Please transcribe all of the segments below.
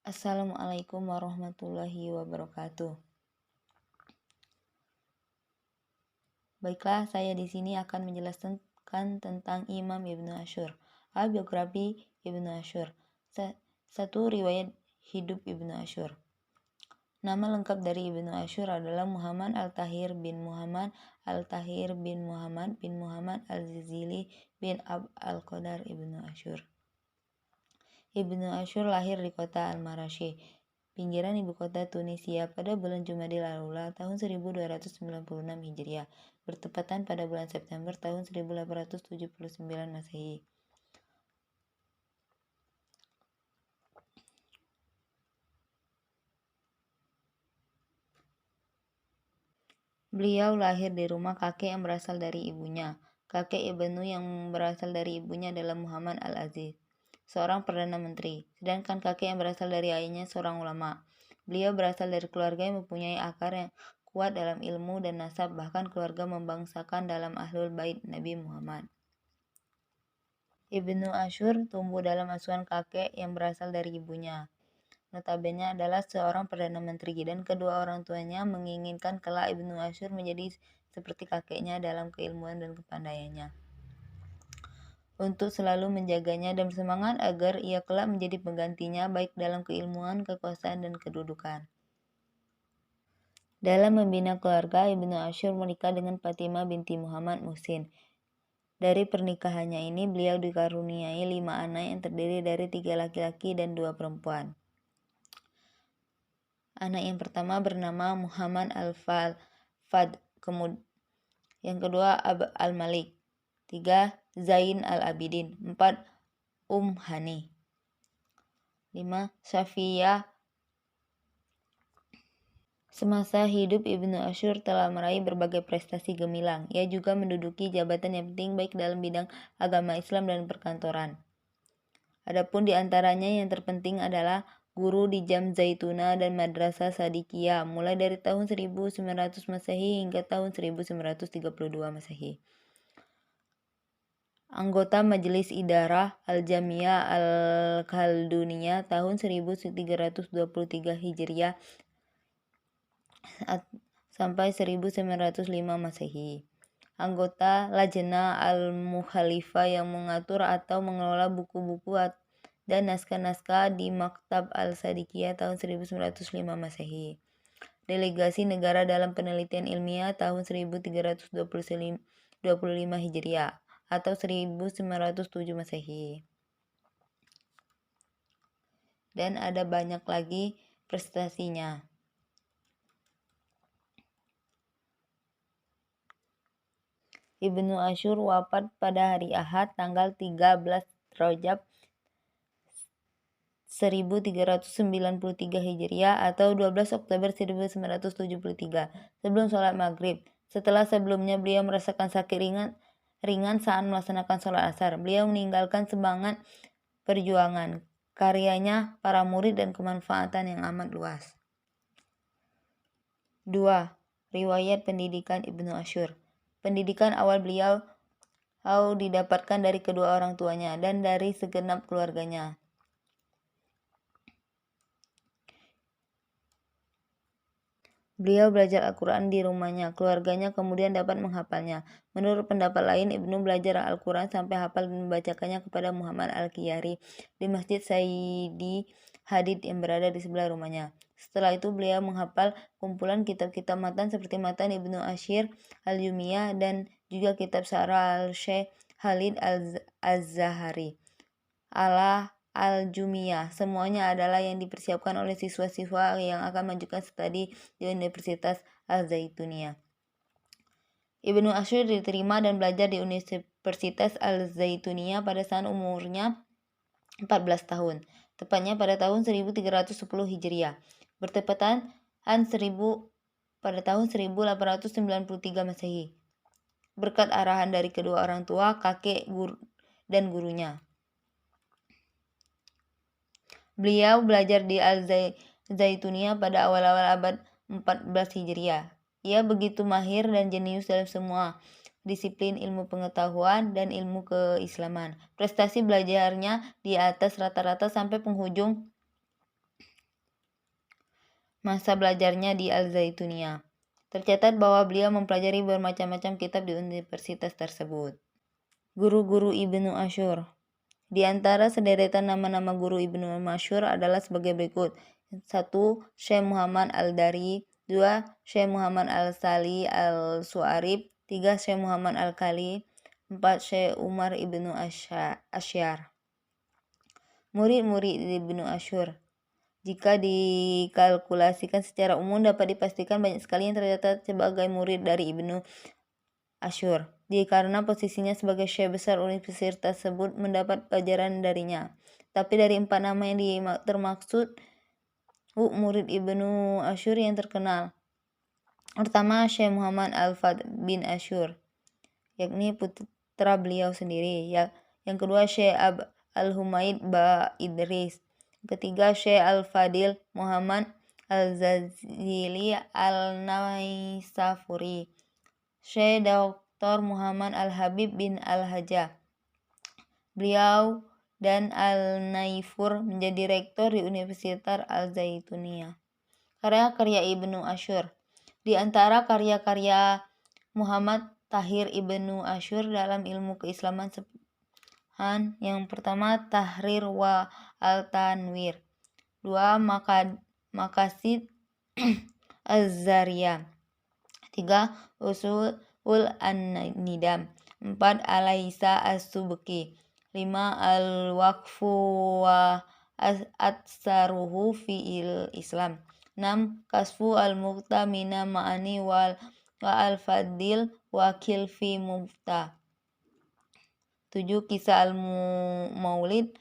Assalamualaikum warahmatullahi wabarakatuh. Baiklah, saya di sini akan menjelaskan tentang Imam Ibnu Asyur. Biografi Ibnu Asyur. Satu riwayat hidup Ibnu Asyur. Nama lengkap dari Ibnu Asyur adalah Muhammad Al-Tahir bin Muhammad Al-Tahir bin Muhammad bin Muhammad Al-Zili bin Ab Al-Qadar Ibnu Asyur. Ibnu Asyur lahir di kota Al-Marashi, pinggiran ibu kota Tunisia pada bulan Jumadil Al-Ula tahun 1296 Hijriah, bertepatan pada bulan September tahun 1879 Masehi. Beliau lahir di rumah kakek yang berasal dari ibunya. Kakek Ibnu yang berasal dari ibunya adalah Muhammad Al-Aziz, seorang perdana menteri, sedangkan kakek yang berasal dari ayahnya seorang ulama. Beliau berasal dari keluarga yang mempunyai akar yang kuat dalam ilmu dan nasab, bahkan keluarga membangsakan dalam Ahlul Bait Nabi Muhammad. Ibnu Asyur tumbuh dalam asuhan kakek yang berasal dari ibunya. Notabene adalah seorang perdana menteri, dan kedua orang tuanya menginginkan kelak Ibnu Asyur menjadi seperti kakeknya dalam keilmuan dan kepandaiannya, untuk selalu menjaganya dan bersemangat agar ia kelak menjadi penggantinya baik dalam keilmuan, kekuasaan, dan kedudukan. Dalam membina keluarga, Ibnu Asyur menikah dengan Fatimah binti Muhammad Muhsin. Dari pernikahannya ini, beliau dikaruniai 5 anak yang terdiri dari 3 laki-laki dan 2 perempuan. Anak yang pertama bernama Muhammad Al-Fad, yang kedua Al-Malik, 3 Zain Al-Abidin, 4 Hani, 5 Safiyah. Semasa hidup Ibnu Asyur telah meraih berbagai prestasi gemilang. Ia juga menduduki jabatan yang penting baik dalam bidang agama Islam dan perkantoran. Adapun di antaranya yang terpenting adalah guru di Jam Zaituna dan Madrasah Sadikiyah mulai dari tahun 1900 Masehi hingga tahun 1932 Masehi. Anggota Majelis Idarah Al-Jamiah Al-Khalduniyah tahun 1323 Hijriah sampai 1905 Masehi. Anggota Lajnah Al-Mukhalifah yang mengatur atau mengelola buku-buku dan naskah-naskah di Maktab Al-Sadikiyah tahun 1905 Masehi. Delegasi negara dalam penelitian ilmiah tahun 1325 Hijriah atau 1907 Masehi. Dan ada banyak lagi prestasinya. Ibnu Asyur wafat pada hari Ahad tanggal 13 Rajab 1393 Hijriah atau 12 Oktober 1973 sebelum sholat maghrib. Setelah sebelumnya beliau merasakan sakit ringan saat melaksanakan sholat asar. Beliau meninggalkan semangat perjuangan, karyanya, para murid, dan kemanfaatan yang amat luas. 2. Riwayat pendidikan Ibnu Asyur. Pendidikan awal beliau didapatkan dari kedua orang tuanya dan dari segenap keluarganya. Beliau belajar Al-Quran di rumahnya, keluarganya kemudian dapat menghafalnya. Menurut pendapat lain, Ibnu belajar Al-Quran sampai hafal dan membacakannya kepada Muhammad Al-Qiyari di Masjid Sayyidi Hadid yang berada di sebelah rumahnya. Setelah itu beliau menghafal kumpulan kitab-kitab matan seperti matan Ibnu Asyir Al-Yumiyah dan juga kitab Syarah Al-Syekh Khalid Az-Zahari Al-Jumiyah. Semuanya adalah yang dipersiapkan oleh siswa-siswa yang akan melanjutkan studi di Universitas Al-Zaituniyah. Ibnu Asyur diterima dan belajar di Universitas Al-Zaituniyah pada saat umurnya 14 tahun, tepatnya pada tahun 1310 Hijriah, bertepatan pada tahun 1893 Masehi, berkat arahan dari kedua orang tua, kakek, dan gurunya. Beliau belajar di Al-Zaituniyah pada awal-awal abad 14 Hijriah. Ia begitu mahir dan jenius dalam semua disiplin ilmu pengetahuan dan ilmu keislaman. Prestasi belajarnya di atas rata-rata sampai penghujung masa belajarnya di Al-Zaituniyah. Tercatat bahwa beliau mempelajari bermacam-macam kitab di universitas tersebut. Guru-guru Ibnu Asyur. Di antara sederetan nama-nama guru Ibnu Asyur adalah sebagai berikut. 1. Syekh Muhammad Al-Dari. 2. Syekh Muhammad Al-Sali Al-Su'arib. 3. Syekh Muhammad Al-Kali. 4. Syekh Umar Ibnu Asyar. Murid-murid Ibnu Asyur. Jika dikalkulasikan secara umum dapat dipastikan banyak sekali yang tercatat sebagai murid dari Ibnu Asyur. Karena posisinya sebagai syekh besar universitas tersebut mendapat pelajaran darinya. Tapi dari 4 nama yang termaksud murid Ibnu Asyur yang terkenal. Pertama, Syekh Muhammad Al-Fadl bin Asyur, yakni putra beliau sendiri. Yang kedua, Syekh Al-Humaid ba Idris. Ketiga, Syekh Al-Fadil Muhammad Al-Zazili Al-Naisafuri. Syekh Dr. Muhammad Al-Habib bin Al-Hajjah. Beliau dan Al-Naifur menjadi rektor di Universitas Al-Zaituniyah. Karya-karya Ibnu Asyur. Di antara karya-karya Muhammad Tahir Ibnu Asyur dalam ilmu keislaman yang pertama Tahrir wa Al-Tanwir. 2. Maqasid Az-Zariyah. 3. Usul An-Nidam. 4. Alaisa As-Subki. 5. Al-Waqfu wa Atsaruhu fi'il Islam. 6. Kasfu Al-Muqta Mina Ma'ani wa Al-Fadil Wakil fi Mufta. 7. Kisah Al-Maulid.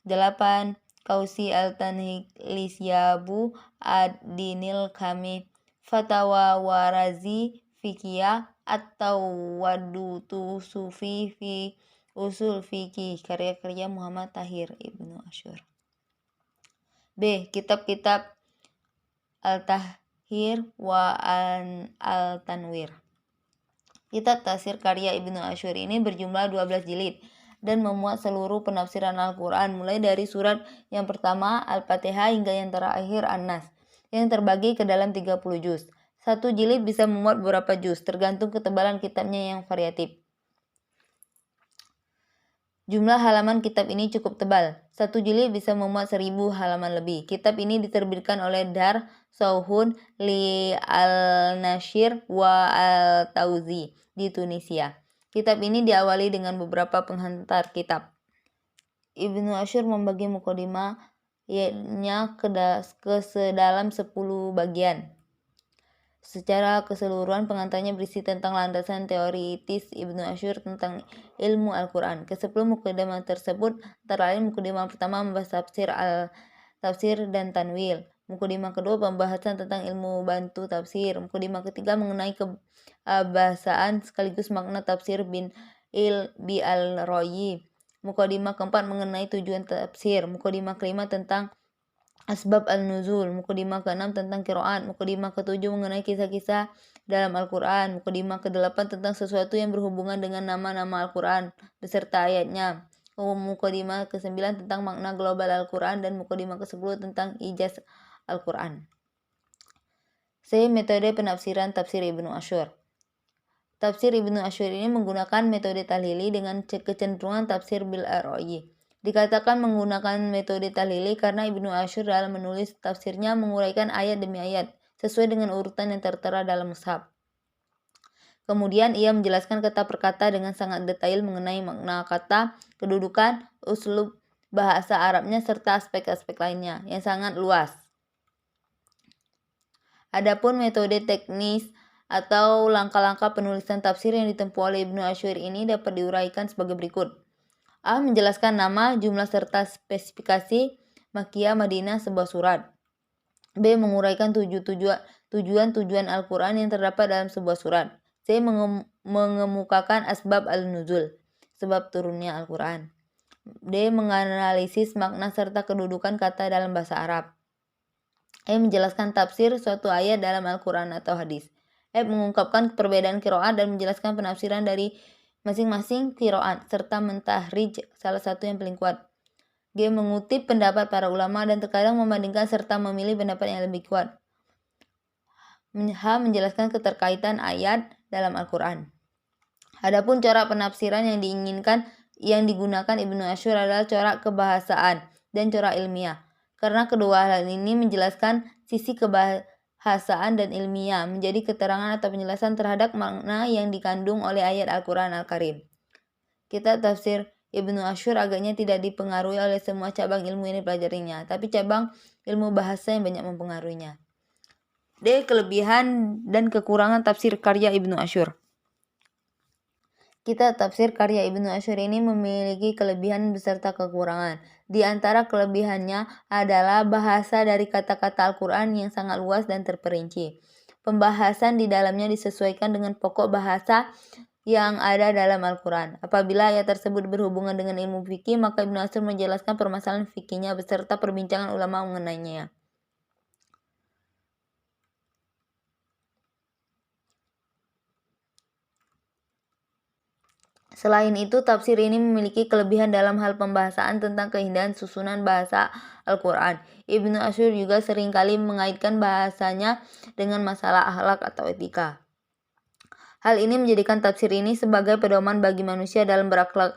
8. Kausi Al-Tanhik Lisyabu Ad-Dinil Kami. Fatawa Warazi Fikiyah atau Wadutu Sufi fi Usul Fikih. Karya-karya Muhammad Tahir Ibnu Asyur. B. Kitab-kitab Al-Tahir wa Al-Tanwir. Kitab tafsir karya Ibnu Asyur ini berjumlah 12 jilid dan memuat seluruh penafsiran Al-Quran mulai dari surat yang pertama Al-Fatihah hingga yang terakhir An-Nas yang terbagi ke dalam 30 juz. Satu jilid bisa memuat beberapa juz tergantung ketebalan kitabnya yang variatif. Jumlah halaman kitab ini cukup tebal. Satu jilid bisa memuat 1000 halaman lebih. Kitab ini diterbitkan oleh Dar Sauhun li Al-Nashir wa Al-Tauzi di Tunisia. Kitab ini diawali dengan beberapa penghantar kitab. Ibnu Asyur membagi mukadimahnya ke sedalam 10 bagian. Secara keseluruhan pengantarnya berisi tentang landasan teoritis Ibnu Asyur tentang ilmu Al-Quran. Ke-10 mukadimah tersebut antara lain mukadimah pertama membahas tafsir dan tanwil. Mukadimah kedua pembahasan tentang ilmu bantu tafsir. Mukadimah ketiga mengenai kebahasaan sekaligus makna tafsir bi al-Rayi. Mukadimah keempat mengenai tujuan tafsir. Mukadimah kelima tentang Asbab al-Nuzul. Mukadimah ke-6 tentang qiraat. Mukadimah ke-7 mengenai kisah-kisah dalam Al-Quran. Mukadimah ke-8 tentang sesuatu yang berhubungan dengan nama-nama Al-Quran beserta ayatnya. Mukadimah ke-9 tentang makna global Al-Quran dan mukadimah ke-10 tentang ijaz Al-Quran. C. Metode penafsiran tafsir Ibnu Asyur. Tafsir Ibnu Asyur ini menggunakan metode tahlili dengan kecenderungan tafsir bil ar-ra'yi. Dikatakan menggunakan metode tahlili karena Ibnu Asyur dalam menulis tafsirnya menguraikan ayat demi ayat sesuai dengan urutan yang tertera dalam mushaf. Kemudian ia menjelaskan kata per kata dengan sangat detail mengenai makna kata, kedudukan, uslub bahasa Arabnya serta aspek-aspek lainnya yang sangat luas. Adapun metode teknis atau langkah-langkah penulisan tafsir yang ditempuh oleh Ibnu Asyur ini dapat diuraikan sebagai berikut. A. Menjelaskan nama, jumlah serta spesifikasi Makkiyah Madinah sebuah surat. B. Menguraikan tujuan Al-Quran yang terdapat dalam sebuah surat. C. Mengemukakan asbab al-nuzul, sebab turunnya Al-Quran. D. Menganalisis makna serta kedudukan kata dalam bahasa Arab. E. Menjelaskan tafsir suatu ayat dalam Al-Quran atau hadis. F. Mengungkapkan perbedaan qiraat dan menjelaskan penafsiran dari masing-masing qiraat serta mentahrij salah satu yang paling kuat. G. Mengutip pendapat para ulama dan terkadang membandingkan serta memilih pendapat yang lebih kuat. menjelaskan keterkaitan ayat dalam Al-Quran. Adapun corak penafsiran yang digunakan Ibnu Asyur adalah corak kebahasaan dan corak ilmiah. Karena kedua hal ini menjelaskan sisi kebahasaan dan ilmiah, menjadi keterangan atau penjelasan terhadap makna yang dikandung oleh ayat Al-Quran Al-Karim. Kitab tafsir Ibnu Asyur agaknya tidak dipengaruhi oleh semua cabang ilmu yang dipelajarinya, tapi cabang ilmu bahasa yang banyak mempengaruhinya. D. Kelebihan dan kekurangan tafsir karya Ibnu Asyur. Kitab tafsir karya Ibnu Asyur ini memiliki kelebihan beserta kekurangan. Di antara kelebihannya adalah bahasa dari kata-kata Al-Quran yang sangat luas dan terperinci. Pembahasan di dalamnya disesuaikan dengan pokok bahasa yang ada dalam Al-Quran. Apabila ayat tersebut berhubungan dengan ilmu fikih, maka Ibnu Asyur menjelaskan permasalahan fikihnya beserta perbincangan ulama mengenainya. Selain itu, tafsir ini memiliki kelebihan dalam hal pembahasan tentang keindahan susunan bahasa Al-Quran. Ibnu Asyur juga seringkali mengaitkan bahasanya dengan masalah akhlak atau etika. Hal ini menjadikan tafsir ini sebagai pedoman bagi manusia dalam berakhlak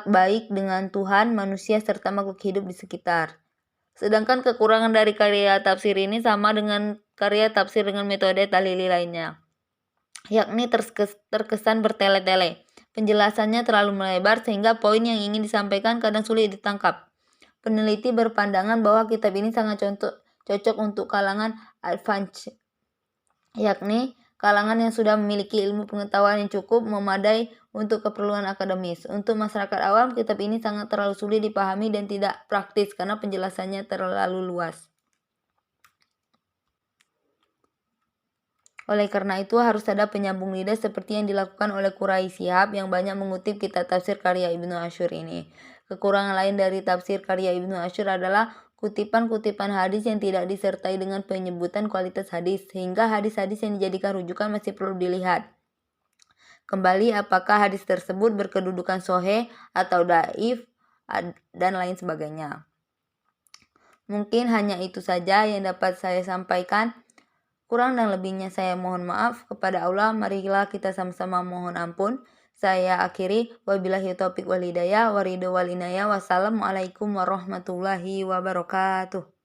baik dengan Tuhan, manusia, serta makhluk hidup di sekitar. Sedangkan kekurangan dari karya tafsir ini sama dengan karya tafsir dengan metode tahlili lainnya, yakni terkesan bertele-tele. Penjelasannya terlalu melebar sehingga poin yang ingin disampaikan kadang sulit ditangkap. Peneliti berpandangan bahwa kitab ini sangat cocok untuk kalangan advance, yakni kalangan yang sudah memiliki ilmu pengetahuan yang cukup memadai untuk keperluan akademis. Untuk masyarakat awam, kitab ini sangat terlalu sulit dipahami dan tidak praktis karena penjelasannya terlalu luas. Oleh karena itu harus ada penyambung lidah seperti yang dilakukan oleh Quraish Shihab yang banyak mengutip kitab tafsir karya Ibnu Asyur ini. Kekurangan lain dari tafsir karya Ibnu Asyur adalah kutipan-kutipan hadis yang tidak disertai dengan penyebutan kualitas hadis, sehingga hadis-hadis yang dijadikan rujukan masih perlu dilihat kembali apakah hadis tersebut berkedudukan sahih atau dhaif dan lain sebagainya. Mungkin hanya itu saja yang dapat saya sampaikan. Kurang dan lebihnya saya mohon maaf kepada Allah. Marilah kita sama-sama mohon ampun. Saya akhiri, wabillahi taufiq wal hidayah, waridho wal inayah. Wassalamualaikum warahmatullahi wabarakatuh.